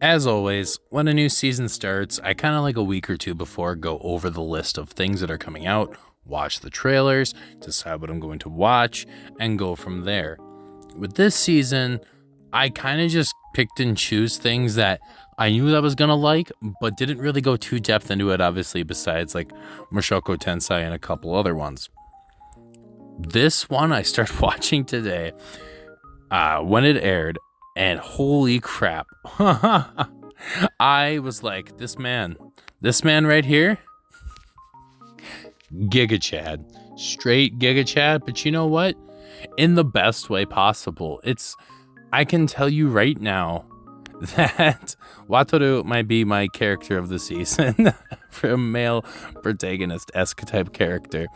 As always, when a new season starts, I kind of like a week or two before go over the list of things that are coming out, watch the trailers, decide what I'm going to watch, and go from there. With this season, I kind of just picked and choose things that I knew that I was going to like, but didn't really go too depth into it, obviously, besides like Mushoku Tensei and a couple other ones. This one I started watching today when it aired, and holy crap. I was like, this man right here, Giga Chad, straight Giga Chad. But you know what? In the best way possible. I can tell you right now that Wataru might be my character of the season for a male protagonist-esque type character.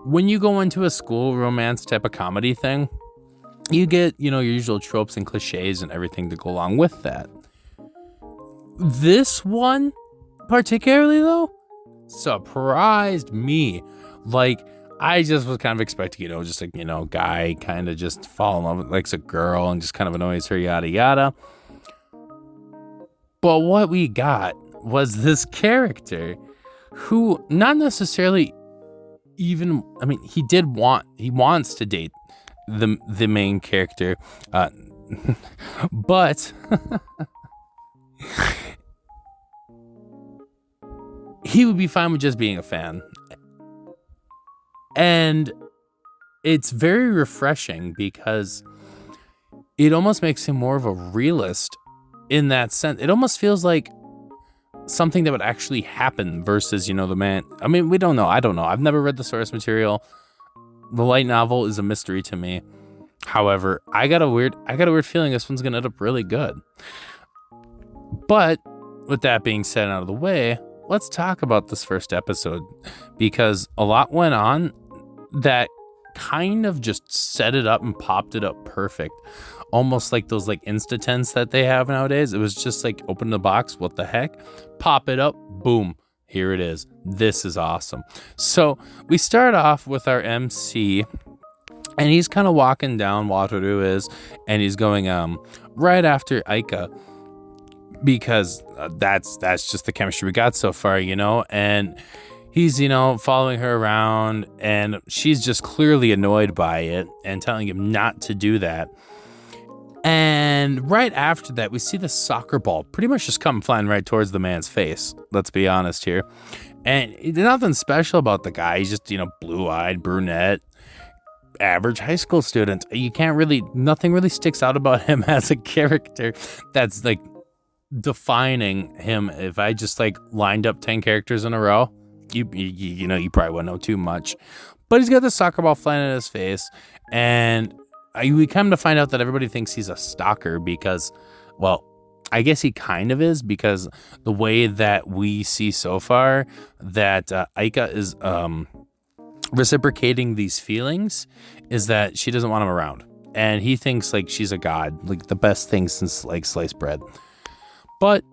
When you go into a school romance type of comedy thing, you get, your usual tropes and cliches and everything to go along with that. This one, particularly though, surprised me. Like, I just was kind of expecting, just like, guy kind of just fall in love with, likes a girl and just kind of annoys her, yada, yada. But what we got was this character who not necessarily even, he wants to date the main character, but he would be fine with just being a fan. And it's very refreshing because it almost makes him more of a realist in that sense. It almost feels like something that would actually happen versus, the man. We don't know. I don't know. I've never read the source material. The light novel is a mystery to me. However, I got a weird feeling this one's gonna end up really good. But with that being said out of the way, let's talk about this first episode, because a lot went on that kind of just set it up and popped it up perfect. Almost like those like Insta-Tens that they have nowadays. It was just like open the box, what the heck? Pop it up, boom. Here it is. This is awesome. So we start off with our MC, and he's kind of walking down, Wataru is, and he's going right after Aika, because that's just the chemistry we got so far, and he's, following her around, and she's just clearly annoyed by it and telling him not to do that. And right after that, we see the soccer ball pretty much just come flying right towards the man's face. Let's be honest here. And nothing special about the guy. He's just, blue-eyed, brunette, average high school student. Nothing really sticks out about him as a character that's like defining him. If I just like lined up 10 characters in a row, you probably wouldn't know too much. But he's got the soccer ball flying in his face, and we come to find out that everybody thinks he's a stalker because, well, I guess he kind of is, because the way that we see so far that Aika is reciprocating these feelings is that she doesn't want him around. And he thinks like she's a god, like the best thing since like sliced bread. But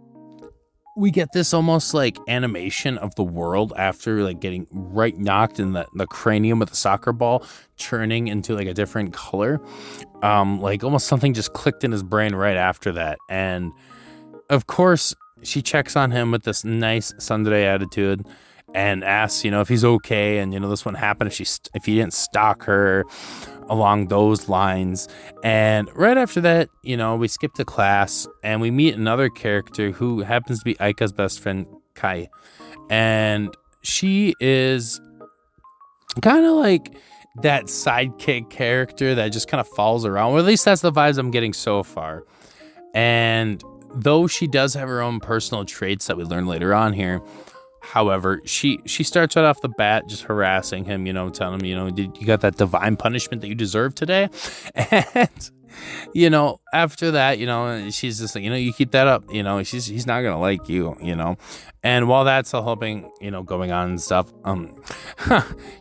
we get this almost like animation of the world after like getting right knocked in the cranium with the soccer ball, turning into like a different color. Like almost something just clicked in his brain right after that. And of course she checks on him with this nice tsundere attitude and asks, if he's okay. And, this wouldn't happen if he didn't stalk her, along those lines. And right after that, we skip to class and we meet another character who happens to be Aika's best friend, Kai. And she is kind of like that sidekick character that just kind of follows around. Or at least that's the vibes I'm getting so far. And though she does have her own personal traits that we learn later on here, however, she starts right off the bat just harassing him, telling him, you got that divine punishment that you deserve today. And, after that, she's just like, you keep that up, he's not going to like you, And while that's all helping, going on and stuff,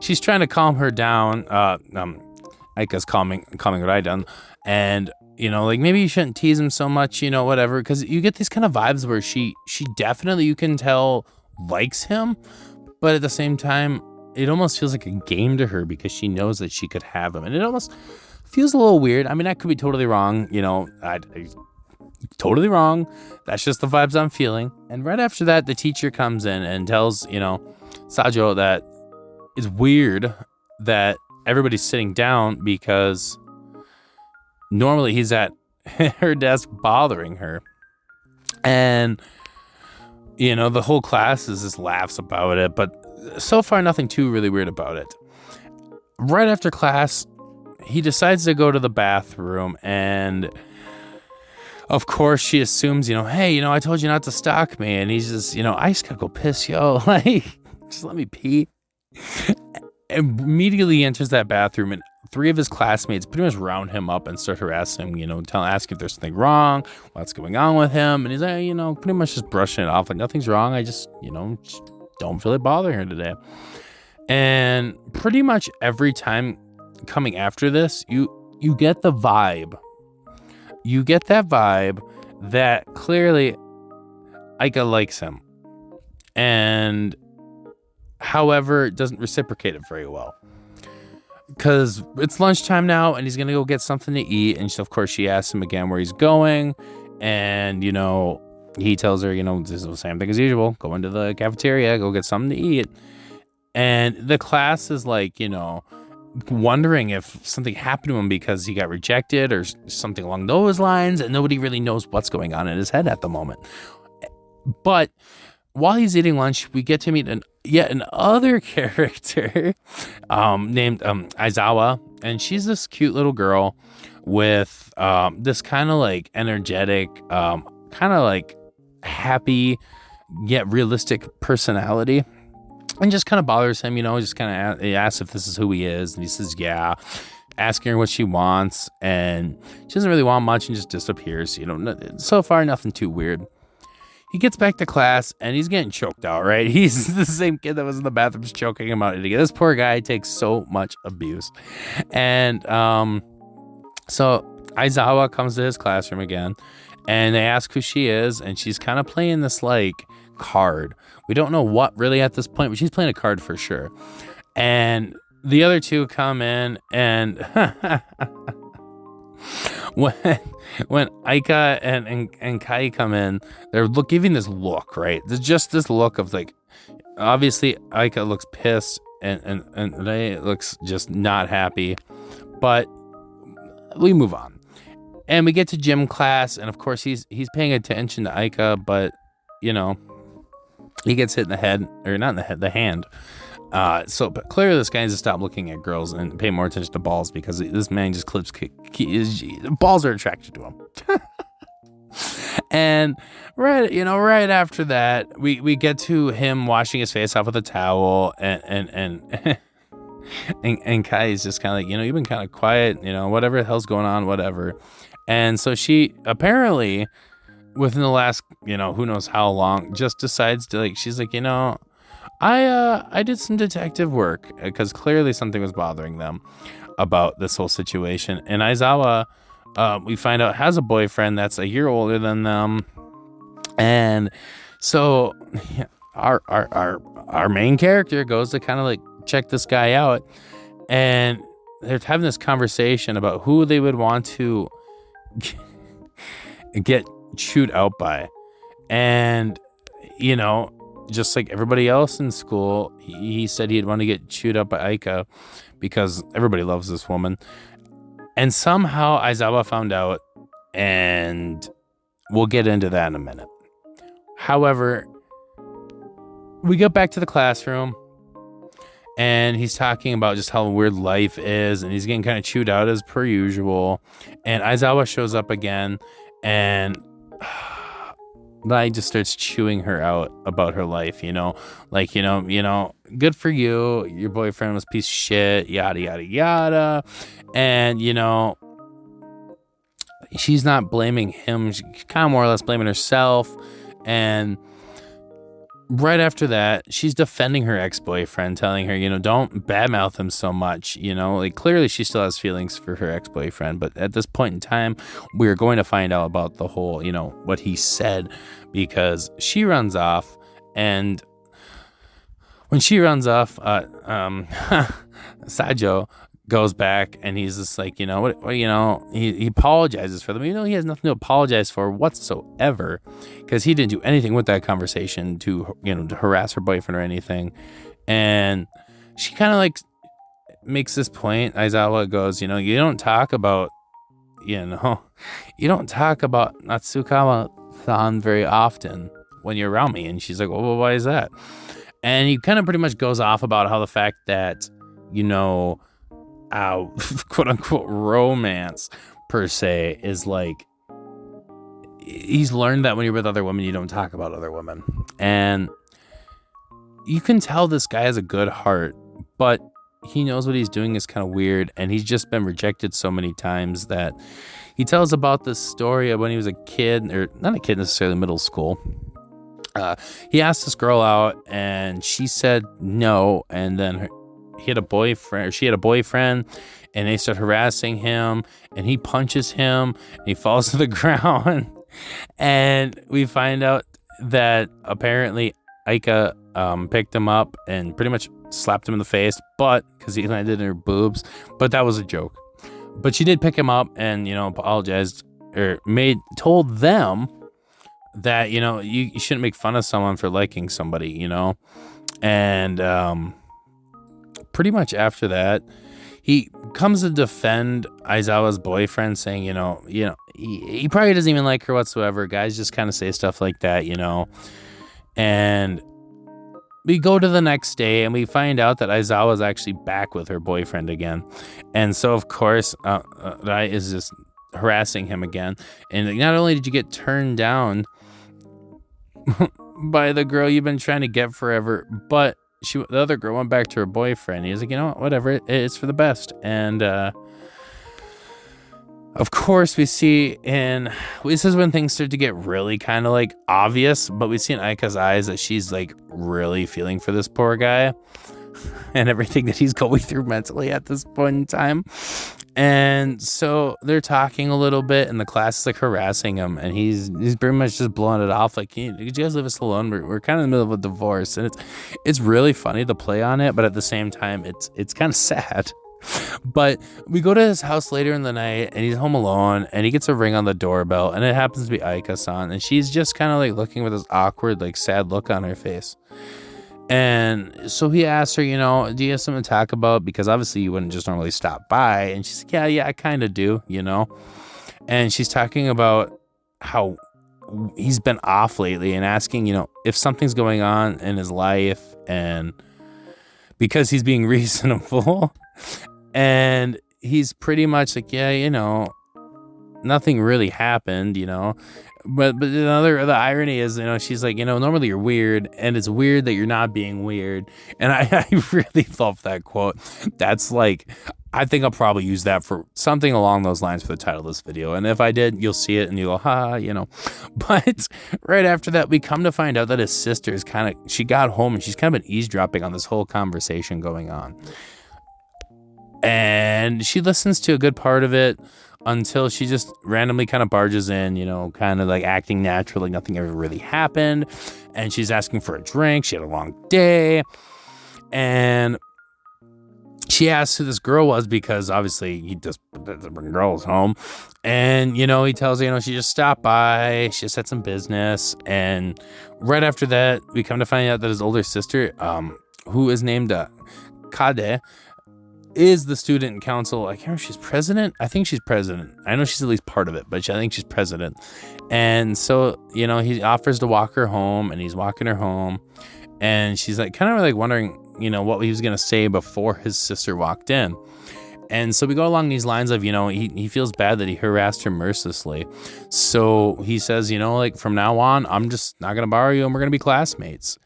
she's trying to calm her down. Aika's calming Raidan. And, like maybe you shouldn't tease him so much, whatever. Because you get these kind of vibes where she definitely, you can tell, likes him, but at the same time it almost feels like a game to her because she knows that she could have him, and it almost feels a little weird. I could be totally wrong, Totally wrong. That's just the vibes I'm feeling. And right after that, the teacher comes in and tells, Sajo that it's weird that everybody's sitting down because normally he's at her desk bothering her. And, the whole class just laughs about it, but so far nothing too really weird about it. Right after class, he decides to go to the bathroom, and of course she assumes, hey, I told you not to stalk me. And he's just, I just gotta go piss, yo. Like, just let me pee. Immediately enters that bathroom, and 3 of his classmates pretty much round him up and start harassing him, ask if there's something wrong, what's going on with him. And he's like, pretty much just brushing it off like nothing's wrong. I just, just don't feel like bothering her today. And pretty much every time coming after this, you get the vibe. You get that vibe that clearly Aika likes him. And however, doesn't reciprocate it very well. Because it's lunchtime now, and he's going to go get something to eat. And of course, she asks him again where he's going. And, he tells her, this is the same thing as usual. Go into the cafeteria, go get something to eat. And the class is like, wondering if something happened to him because he got rejected or something along those lines. And nobody really knows what's going on in his head at the moment. But while he's eating lunch, we get to meet yet another character named Aizawa. And she's this cute little girl with this kind of like energetic, kind of like happy yet realistic personality. And just kind of bothers him, just kind of asks if this is who he is. And he says, yeah, asking her what she wants. And she doesn't really want much and just disappears. So far, nothing too weird. He gets back to class and he's getting choked out, right? He's the same kid that was in the bathroom just choking him out. This poor guy takes so much abuse. And so Aizawa comes to his classroom again and they ask who she is. And she's kind of playing this like card. We don't know what really at this point, but she's playing a card for sure. And the other 2 come in and when Aika and Kai come in, they're giving this look, right? There's just this look of like, obviously Aika looks pissed and Rei looks just not happy, but we move on. And we get to gym class, and of course he's paying attention to Aika, but he gets hit in the head, or not in the head, the hand. But clearly this guy needs to stop looking at girls and pay more attention to balls, because this man just clips, balls are attracted to him. And right after that, we get to him washing his face off with a towel, and Kai is just kind of like, you've been kind of quiet, whatever the hell's going on, whatever. And so she apparently, within the last, who knows how long, just decides to she's like, I did some detective work, because clearly something was bothering them about this whole situation. And Aizawa, we find out, has a boyfriend that's a year older than them. And so our main character goes to kind of check this guy out, and they're having this conversation about who they would want to get chewed out by. And just like everybody else in school, he said he'd want to get chewed up by Aika because everybody loves this woman. And somehow Aizawa found out, and we'll get into that in a minute. However, we get back to the classroom, and he's talking about just how weird life is, and he's getting kind of chewed out as per usual. And Aizawa shows up again, and Lai just starts chewing her out about her life, good for you. Your boyfriend was a piece of shit, yada, yada, yada. And, she's not blaming him. She's kind of more or less blaming herself. And right after that, she's defending her ex-boyfriend, telling her, don't badmouth him so much. Clearly she still has feelings for her ex-boyfriend. But at this point in time, we're going to find out about the whole, what he said, because she runs off. And when she runs off, Sajo goes back and he's just like, he apologizes for them. He has nothing to apologize for whatsoever, because he didn't do anything with that conversation to harass her boyfriend or anything. And she kind of like makes this point. Aizawa goes, you don't talk about Natsukawa-san very often when you're around me. And she's like, well, why is that? And he kind of pretty much goes off about how the fact that, our quote unquote romance per se is like, he's learned that when you're with other women, you don't talk about other women. And you can tell this guy has a good heart, but he knows what he's doing is kind of weird, and he's just been rejected so many times that he tells about this story of when he was a kid, or not a kid necessarily, middle school. He asked this girl out and she said no, and then she had a boyfriend, and they start harassing him, and he punches him and he falls to the ground. And we find out that apparently Aika picked him up and pretty much slapped him in the face, but because he landed in her boobs, but that was a joke. But she did pick him up and apologized, or told them that you shouldn't make fun of someone for liking somebody, and pretty much after that he comes to defend Aizawa's boyfriend, saying he probably doesn't even like her whatsoever. Guys just kind of say stuff like that, and we go to the next day and we find out that Aizawa is actually back with her boyfriend again. And so, of course, Rai is just harassing him again. And not only did you get turned down by the girl you've been trying to get forever, but the other girl went back to her boyfriend. He's like, whatever, it's for the best. And of course, we see this is when things start to get really kind of like obvious, but we see in Aika's eyes that she's like really feeling for this poor guy and everything that he's going through mentally at this point in time. And so they're talking a little bit, and the class is like harassing him, and he's pretty much just blowing it off like, could you guys leave us alone? We're kind of in the middle of a divorce. And it's really funny to play on it, but at the same time, it's kind of sad. But we go to his house later in the night, and he's home alone, and he gets a ring on the doorbell, and it happens to be Aika-san, and she's just kind of like looking with this awkward, like sad look on her face. And so he asks her, do you have something to talk about? Because obviously you wouldn't just normally stop by. And she's like, yeah, I kind of do, And she's talking about how he's been off lately and asking, if something's going on in his life, and because he's being reasonable. And he's pretty much like, yeah, nothing really happened, But the irony is, she's like, normally you're weird, and it's weird that you're not being weird. And I really love that quote. That's like, I think I'll probably use that for something along those lines for the title of this video. And if I did, you'll see it and you'll go, But right after that, we come to find out that his sister is she got home and she's kind of been eavesdropping on this whole conversation going on. And she listens to a good part of it until she just randomly kind of barges in, kind of like acting natural, like nothing ever really happened. And she's asking for a drink. She had a long day. And she asks who this girl was, because obviously he just doesn't bring girls home. And, he tells her, she just stopped by. She just had some business. And right after that, we come to find out that his older sister, who is named Kade, is the student council. I can't remember if she's president. I think she's president. I know she's at least part of it, but I think she's president. And so, he offers to walk her home, and he's walking her home, and she's like kind of like wondering, what he was going to say before his sister walked in. And so we go along these lines of, he feels bad that he harassed her mercilessly. So he says, like from now on, I'm just not going to borrow you, and we're going to be classmates.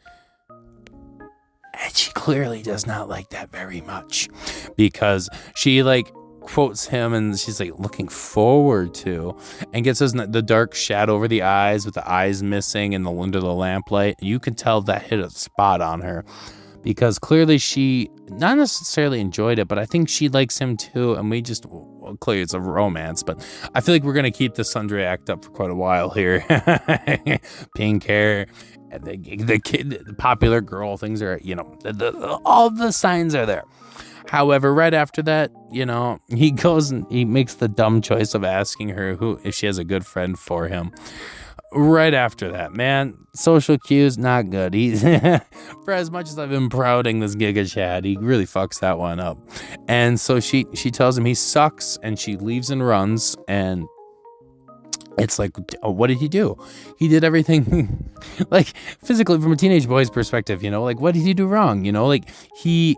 And she clearly does not like that very much, because she like quotes him, and she's like looking forward to, and gets the dark shadow over the eyes with the eyes missing and under the lamplight. You can tell that hit a spot on her, because clearly she not necessarily enjoyed it, but I think she likes him too. And we just, clearly it's a romance, but I feel like we're going to keep this sundry act up for quite a while here. Pink hair, the kid, the popular girl, things are, all the signs are there. However, right after that, you know, he goes and he makes the dumb choice of asking her if she has a good friend for him. Right after that, man, social cues, not good. He's for as much as I've been prouding this Giga Chad, he really fucks that one up. And so she tells him he sucks, and she leaves and runs. And it's like, oh, what did he do? He did everything like physically from a teenage boy's perspective, you know, like what did he do wrong? You know, like he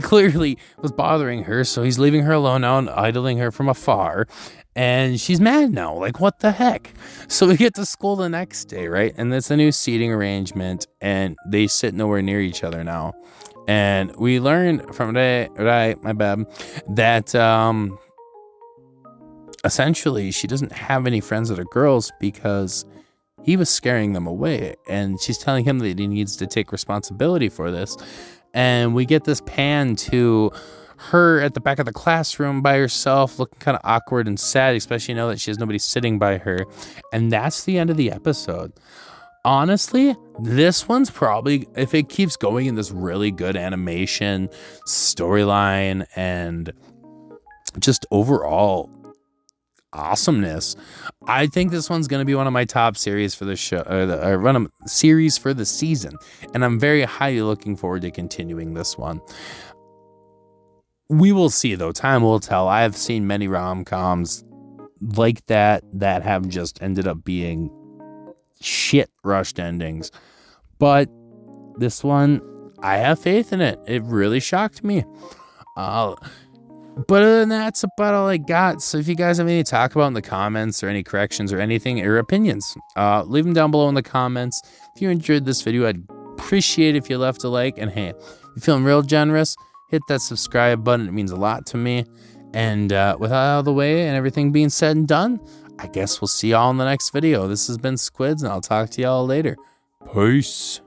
clearly was bothering her, so he's leaving her alone now and idling her from afar. And she's mad now. Like, what the heck? So we get to school the next day, right? And it's a new seating arrangement, and they sit nowhere near each other now. And we learn from that essentially she doesn't have any friends that are girls because he was scaring them away. And she's telling him that he needs to take responsibility for this. And we get this pan to her at the back of the classroom by herself, looking kind of awkward and sad, especially now that she has nobody sitting by her. And that's the end of the episode. Honestly, this one's probably, if it keeps going in this really good animation, storyline, and just overall awesomeness, I think this one's going to be one of my top series for the show, series for the season. And I'm very highly looking forward to continuing this one. We will see, though. Time will tell. I have seen many rom-coms like that have just ended up being shit rushed endings. But this one, I have faith in it. It really shocked me. But other than that, that's about all I got. So if you guys have anything to talk about in the comments or any corrections or anything, or opinions, leave them down below in the comments. If you enjoyed this video, I'd appreciate it if you left a like. And hey, if you're feeling real generous, hit that subscribe button. It means a lot to me. And with that out of the way and everything being said and done, I guess we'll see y'all in the next video. This has been Squids, and I'll talk to y'all later. Peace.